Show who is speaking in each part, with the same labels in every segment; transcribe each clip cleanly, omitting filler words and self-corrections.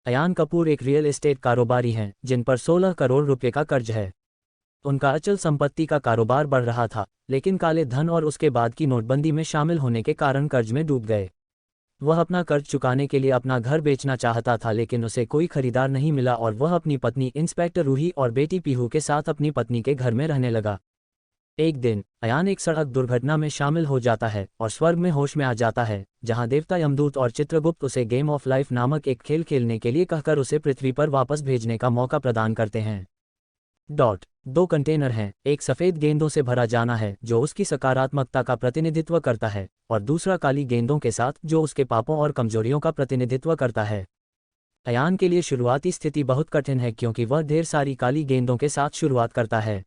Speaker 1: अयान कपूर एक real estate कारोबारी हैं जिन पर 16 करोड़ रुपए का कर्ज है। उनका अचल संपत्ति का कारोबार बढ़ रहा था, लेकिन काले धन और उसके बाद की नोटबंदी में शामिल होने के कारण कर्ज में डूब गए। वह अपना कर्ज चुकाने के लिए अपना घर बेचना चाहता था, लेकिन उसे कोई खरीदार नहीं मिला और वह अपनी पत्नी इंस्पेक्टर रूही और बेटी पीहू के साथ अपनी पत्नी के घर में रहने लगा। एक दिन अयान एक सड़क दुर्घटना में शामिल हो जाता है और स्वर्ग में होश में आ जाता है, जहां देवता यमदूत और चित्रगुप्त उसे गेम ऑफ लाइफ नामक एक खेल खेलने के लिए कहकर उसे पृथ्वी पर वापस भेजने का मौका प्रदान करते हैं। 2 कंटेनर हैं, एक सफ़ेद गेंदों से भरा जाना है जो उसकी सकारात्मकता का प्रतिनिधित्व करता है, और दूसरा काली गेंदों के साथ जो उसके पापों और कमजोरियों का प्रतिनिधित्व करता है। अयान के लिए शुरुआती स्थिति बहुत कठिन है क्योंकि वह ढेर सारी काली गेंदों के साथ शुरुआत करता है।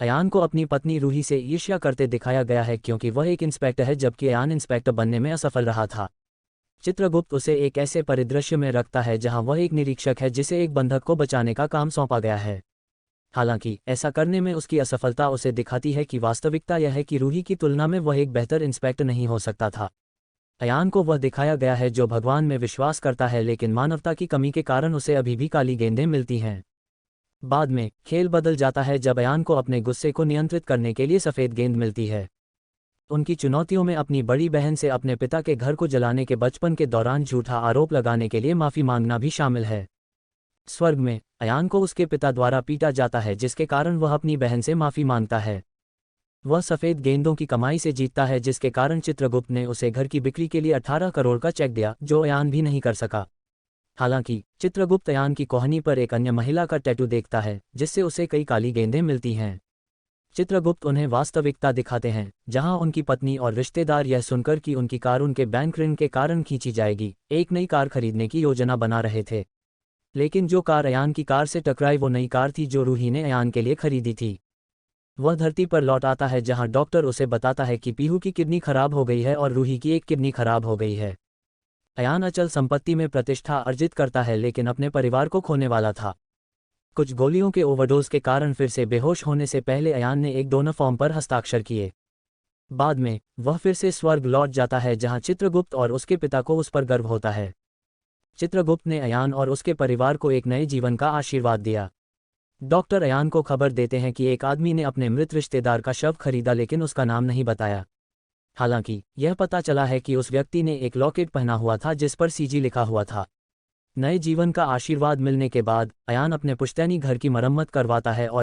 Speaker 1: अयान को अपनी पत्नी रूही से ईर्ष्या करते दिखाया गया है क्योंकि वह एक इंस्पेक्टर है जबकि अयान इंस्पेक्टर बनने में असफल रहा था। चित्रगुप्त उसे एक ऐसे परिदृश्य में रखता है जहां वह एक निरीक्षक है जिसे एक बंधक को बचाने का काम सौंपा गया है। हालांकि ऐसा करने में उसकी असफलता उसे दिखाती है कि वास्तविकता यह है कि रूही की तुलना में वह एक बेहतर इंस्पेक्टर नहीं हो सकता था। अयान को वह दिखाया गया है जो भगवान में विश्वास करता है, लेकिन मानवता की कमी के कारण उसे अभी भी काली गेंदें मिलती हैं। बाद में खेल बदल जाता है जब अयान को अपने गुस्से को नियंत्रित करने के लिए सफ़ेद गेंद मिलती है। उनकी चुनौतियों में अपनी बड़ी बहन से अपने पिता के घर को जलाने के बचपन के दौरान झूठा आरोप लगाने के लिए माफ़ी मांगना भी शामिल है। स्वर्ग में अयान को उसके पिता द्वारा पीटा जाता है, जिसके कारण वह अपनी बहन से माफ़ी मांगता है। वह सफ़ेद गेंदों की कमाई से जीतता है, जिसके कारण चित्रगुप्त ने उसे घर की बिक्री के लिए 18 करोड़ का चेक दिया, जो अयान भी नहीं कर सका। हालांकि चित्रगुप्त अयान की कोहनी पर एक अन्य महिला का टैटू देखता है जिससे उसे कई काली गेंदें मिलती हैं। चित्रगुप्त उन्हें वास्तविकता दिखाते हैं जहां उनकी पत्नी और रिश्तेदार यह सुनकर कि उनकी कार उनके बैंक ऋण के कारण खींची जाएगी, एक नई कार खरीदने की योजना बना रहे थे। लेकिन जो कार अयान की कार से टकराई वो नई कार थी जो रूही ने अयान के लिए खरीदी थी। वह धरती पर लौट आता है जहां डॉक्टर उसे बताता है कि पीहू की किडनी खराब हो गई है और रूही की एक किडनी खराब हो गई है। अयान अचल संपत्ति में प्रतिष्ठा अर्जित करता है लेकिन अपने परिवार को खोने वाला था। कुछ गोलियों के ओवरडोज के कारण फिर से बेहोश होने से पहले अयान ने एक डोनर फॉर्म पर हस्ताक्षर किए। बाद में वह फिर से स्वर्ग लौट जाता है जहां चित्रगुप्त और उसके पिता को उस पर गर्व होता है। चित्रगुप्त ने अयान और उसके परिवार को एक नए जीवन का आशीर्वाद दिया। डॉक्टर अयान को खबर देते हैं कि एक आदमी ने अपने मृत रिश्तेदार का शव खरीदा लेकिन उसका नाम नहीं बताया। हालांकि यह पता चला है कि उस व्यक्ति ने एक लॉकेट पहना हुआ था जिस पर सीजी लिखा हुआ था। नए जीवन का आशीर्वाद मिलने के बाद अयान अपने पुश्तैनी घर की मरम्मत करवाता है और